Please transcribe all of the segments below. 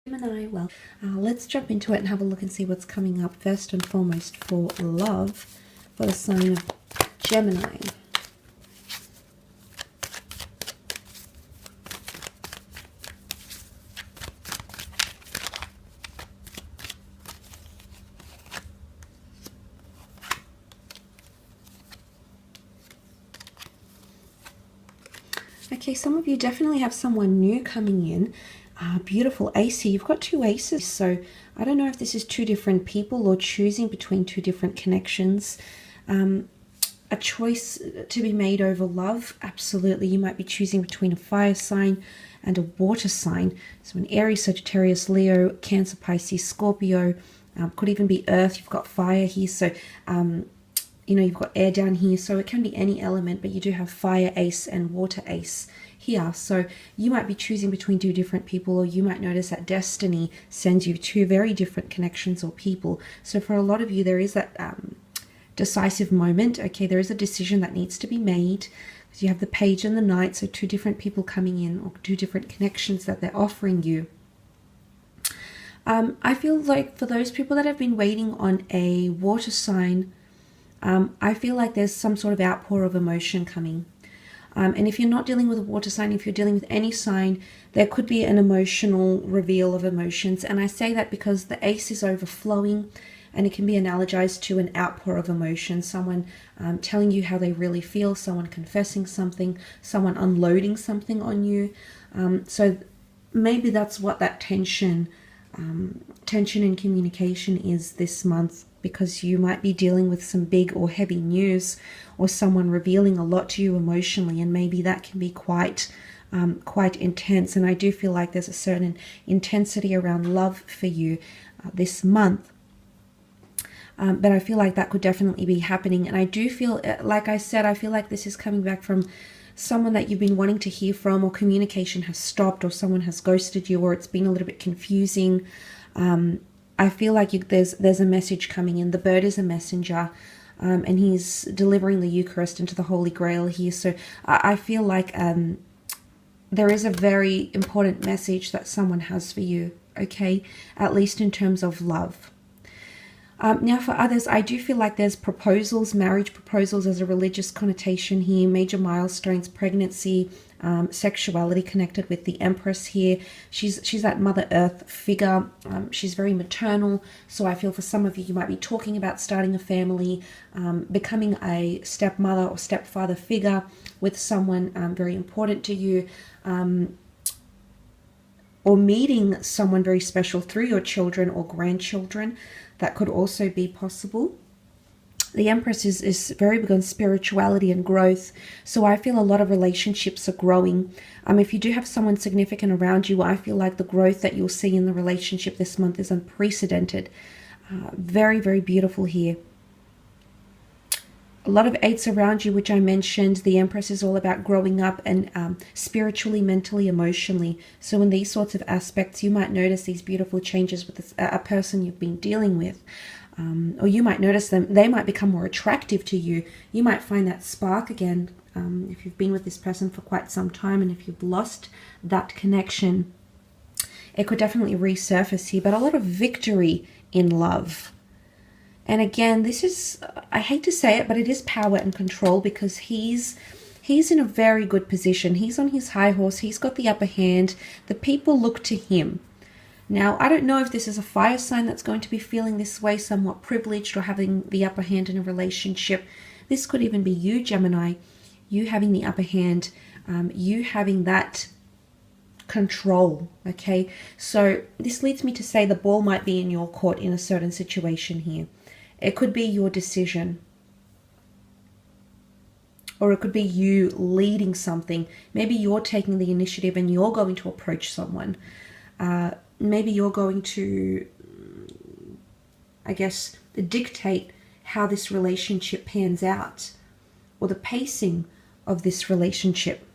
Gemini, well, let's jump into it and have a look and see what's coming up first and foremost for love for the sign of Gemini. Okay, some of you definitely have someone new coming in. Beautiful ace here. You've got two aces, so I don't know if this is two different people or choosing between two different connections. A choice to be made over love. Absolutely. You might be choosing between a fire sign and a water sign. So an Aries, Sagittarius, Leo, Cancer, Pisces, Scorpio. Could even be earth. You've got fire here. So you know, you've got air down here, so it can be any element, but you do have fire ace and water ace here. So you might be choosing between two different people, or you might notice that destiny sends you two very different connections or people. So for a lot of you, there is that decisive moment. Okay, there is a decision that needs to be made. You have the page and the knight, so two different people coming in, or two different connections that they're offering you. I feel like for those people that have been waiting on a water sign, I feel like there's some sort of outpour of emotion coming. And if you're not dealing with a water sign, if you're dealing with any sign, there could be an emotional reveal of emotions. And I say that because the ace is overflowing, and it can be analogized to an outpour of emotion. Someone telling you how they really feel, someone confessing something, someone unloading something on you. So maybe that's what that tension in communication is this month, because you might be dealing with some big or heavy news, or someone revealing a lot to you emotionally, and maybe that can be quite intense. And I do feel like there's a certain intensity around love for you this month. But I feel like that could definitely be happening. And I do feel, like I said, I feel like this is coming back from someone that you've been wanting to hear from, or communication has stopped, or someone has ghosted you, or it's been a little bit confusing. I feel like there's a message coming in. The bird is a messenger, and he's delivering the Eucharist into the Holy Grail here. So I feel like there is a very important message that someone has for you, okay? At least in terms of love. Now for others, I do feel like there's proposals, marriage proposals as a religious connotation here, major milestones, pregnancy, sexuality connected with the Empress here. She's that Mother Earth figure. She's very maternal. So I feel for some of you, you might be talking about starting a family, becoming a stepmother or stepfather figure with someone very important to you, or meeting someone very special through your children or grandchildren. That could also be possible. The Empress is very big on spirituality and growth. So I feel a lot of relationships are growing. If you do have someone significant around you, I feel like the growth that you'll see in the relationship this month is unprecedented. Very, very beautiful here. A lot of eights around you, which I mentioned. The Empress is all about growing up and spiritually, mentally, emotionally. So in these sorts of aspects, you might notice these beautiful changes with a person you've been dealing with. Or you might notice them, they might become more attractive to you. You might find that spark again if you've been with this person for quite some time, and if you've lost that connection, it could definitely resurface here. But a lot of victory in love. And again, this is, I hate to say it, but it is power and control, because he's in a very good position. He's on his high horse. He's got the upper hand. The people look to him. Now, I don't know if this is a fire sign that's going to be feeling this way, somewhat privileged or having the upper hand in a relationship. This could even be you, Gemini, you having the upper hand, you having that control, okay? So this leads me to say the ball might be in your court in a certain situation here. It could be your decision, or it could be you leading something. Maybe you're taking the initiative and you're going to approach someone. Maybe you're going to, I guess, dictate how this relationship pans out, or the pacing of this relationship.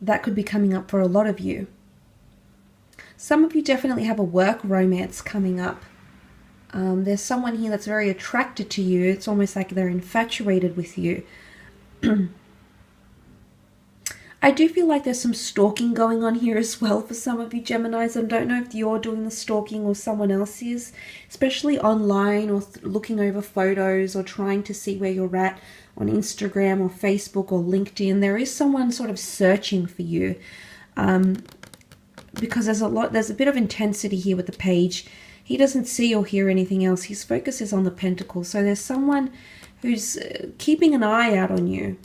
That could be coming up for a lot of you. Some of you definitely have a work romance coming up. There's someone here that's very attracted to you. It's almost like they're infatuated with you. I do feel like there's some stalking going on here as well for some of you Geminis. I don't know if you're doing the stalking or someone else is, especially online, or looking over photos or trying to see where you're at on Instagram or Facebook or LinkedIn. There is someone sort of searching for you, because there's a bit of intensity here with the page. He doesn't see or hear anything else. His focus is on the Pentacles. So there's someone who's keeping an eye out on you.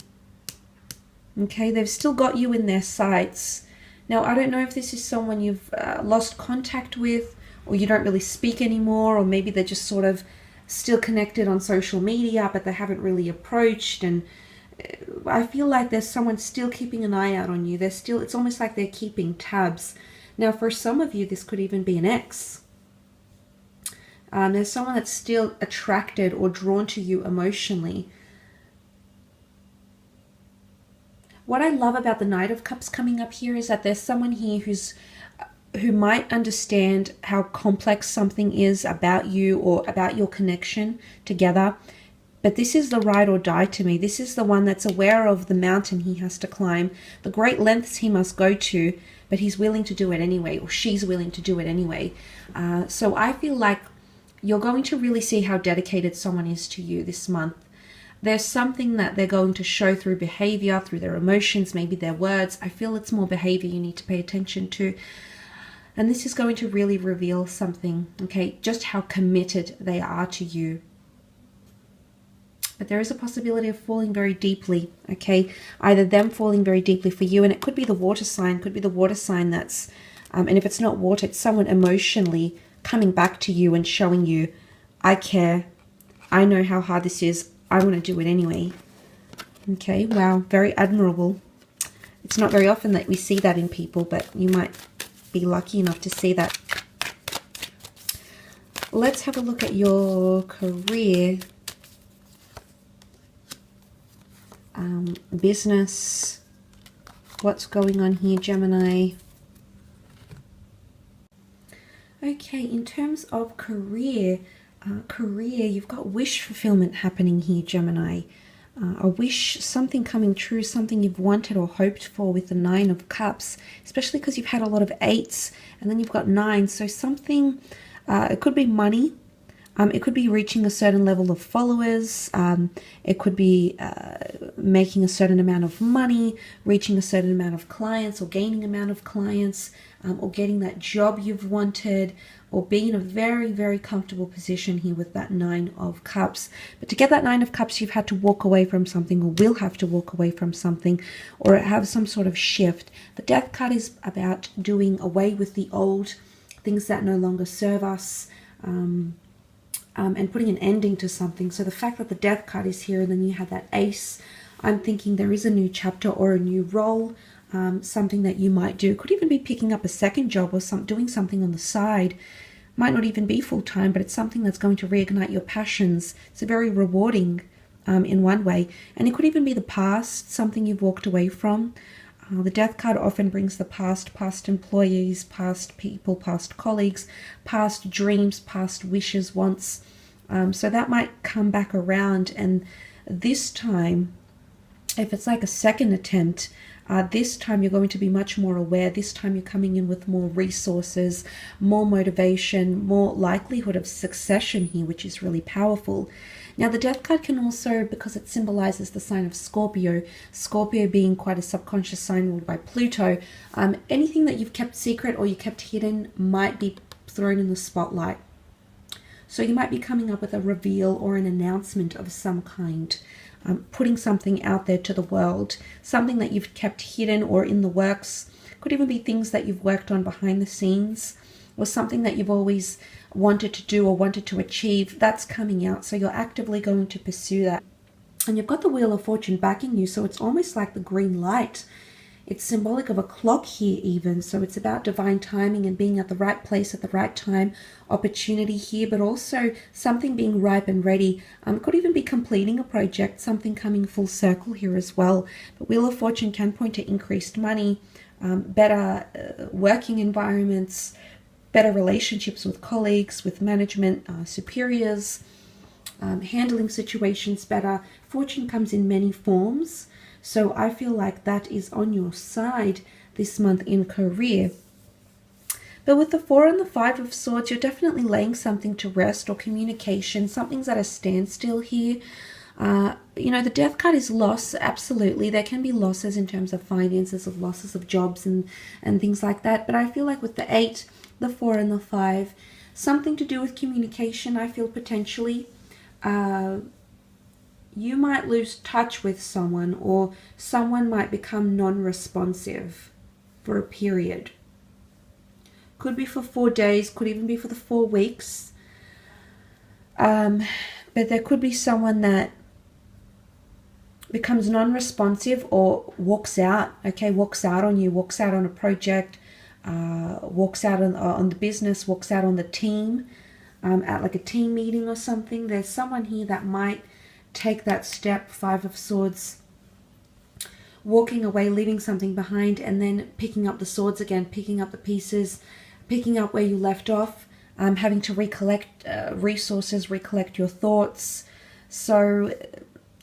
Okay, they've still got you in their sights. Now, I don't know if this is someone you've lost contact with, or you don't really speak anymore, or maybe they're just sort of still connected on social media, but they haven't really approached. And I feel like there's someone still keeping an eye out on you. It's almost like they're keeping tabs. Now, for some of you, this could even be an ex. There's someone that's still attracted or drawn to you emotionally. What I love about the Knight of Cups coming up here is that there's someone here who might understand how complex something is about you or about your connection together. But this is the ride or die to me. This is the one that's aware of the mountain he has to climb, the great lengths he must go to, but he's willing to do it anyway, or she's willing to do it anyway. So I feel like you're going to really see how dedicated someone is to you this month. There's something that they're going to show through behavior, through their emotions, maybe their words. I feel it's more behavior you need to pay attention to. And this is going to really reveal something, okay? Just how committed they are to you. But there is a possibility of falling very deeply, okay? Either them falling very deeply for you, and it could be the water sign, that's, and if it's not water, it's someone emotionally coming back to you and showing you, I care, I know how hard this is, I want to do it anyway. Okay, wow, very admirable. It's not very often that we see that in people, but you might be lucky enough to see that. Let's have a look at your career, business. What's going on here, Gemini? Okay, in terms of career, you've got wish fulfillment happening here, Gemini. A wish, something coming true, something you've wanted or hoped for with the Nine of Cups, especially because you've had a lot of eights and then you've got nines. So something, it could be money. It could be reaching a certain level of followers. It could be making a certain amount of money, reaching a certain amount of clients or gaining amount of clients, or getting that job you've wanted, or being in a very, very comfortable position here with that Nine of Cups. But to get that Nine of Cups, you've had to walk away from something, or will have to walk away from something, or have some sort of shift. The Death card is about doing away with the old, things that no longer serve us, and putting an ending to something. So the fact that the Death card is here and then you have that Ace, I'm thinking there is a new chapter or a new role, something that you might do. Could even be picking up a second job or doing something on the side. Might not even be full-time, but it's something that's going to reignite your passions. It's very rewarding in one way. And it could even be the past, something you've walked away from. The Death card often brings the past employees, past people, past colleagues, past dreams, past wishes, wants. So that might come back around, and this time, if it's like a second attempt, this time you're going to be much more aware. This time you're coming in with more resources, more motivation, more likelihood of succession here, which is really powerful. Now, the Death card can also, because it symbolizes the sign of Scorpio, Scorpio being quite a subconscious sign ruled by Pluto, anything that you've kept secret or you kept hidden might be thrown in the spotlight. So you might be coming up with a reveal or an announcement of some kind, putting something out there to the world, something that you've kept hidden or in the works. Could even be things that you've worked on behind the scenes, or something that you've always wanted to do or wanted to achieve. That's coming out, so you're actively going to pursue that. And you've got the Wheel of Fortune backing you, so it's almost like the green light. It's symbolic of a clock here even, so it's about divine timing and being at the right place at the right time, opportunity here, but also something being ripe and ready. Could even be completing a project, something coming full circle here as well. But Wheel of Fortune can point to increased money, better working environments, better relationships with colleagues, with management, superiors, handling situations better. Fortune comes in many forms. So I feel like that is on your side this month in career. But with the 4 and the 5 of Swords, you're definitely laying something to rest, or communication. Something's at a standstill here. You know, the Death card is loss. Absolutely. There can be losses in terms of finances, of losses of jobs and things like that. But I feel like with the 8, the 4 and the 5, something to do with communication, I feel potentially. You might lose touch with someone, or someone might become non-responsive for a period. Could be for 4 days, could even be for the 4 weeks. But there could be someone that becomes non-responsive or walks out, okay, walks out on you, walks out on a project, walks out on the business, walks out on the team, at like a team meeting or something. There's someone here that might take that step, 5 of Swords, walking away, leaving something behind, and then picking up the swords again, picking up the pieces, picking up where you left off, having to recollect resources, recollect your thoughts. So,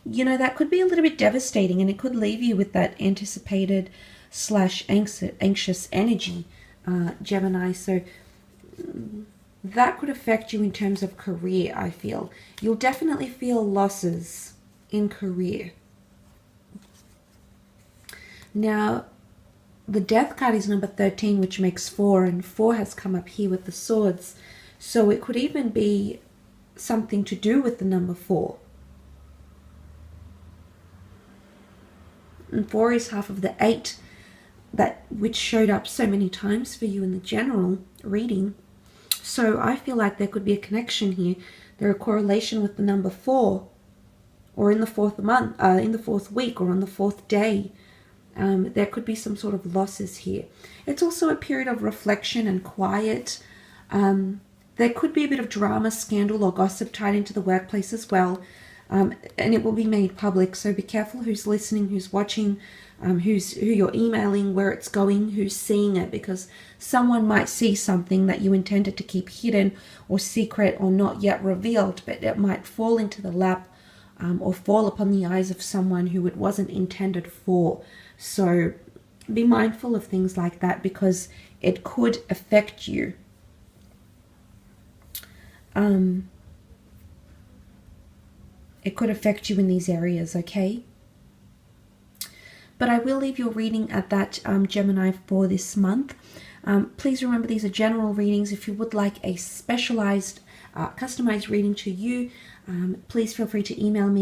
you know, that could be a little bit devastating, and it could leave you with that anticipated / anxious energy, Gemini. So that could affect you in terms of career, I feel. You'll definitely feel losses in career. Now, the Death card is number 13, which makes 4, and 4 has come up here with the swords. So it could even be something to do with the number 4. And 4 is half of the 8, which showed up so many times for you in the general reading. So I feel like there could be a connection here. There a correlation with the number 4, or in the 4th month, in the 4th week, or on the 4th day. There could be some sort of losses here. It's also a period of reflection and quiet. There could be a bit of drama, scandal, or gossip tied into the workplace as well. And it will be made public, so be careful who's listening, who's watching, who you're emailing, where it's going, who's seeing it, because someone might see something that you intended to keep hidden or secret or not yet revealed, but it might fall into the lap or fall upon the eyes of someone who it wasn't intended for. So be mindful of things like that, because it could affect you. It could affect you in these areas, okay? But I will leave your reading at that, Gemini, for this month. Please remember, these are general readings. If you would like a specialized, customized reading to you, please feel free to email me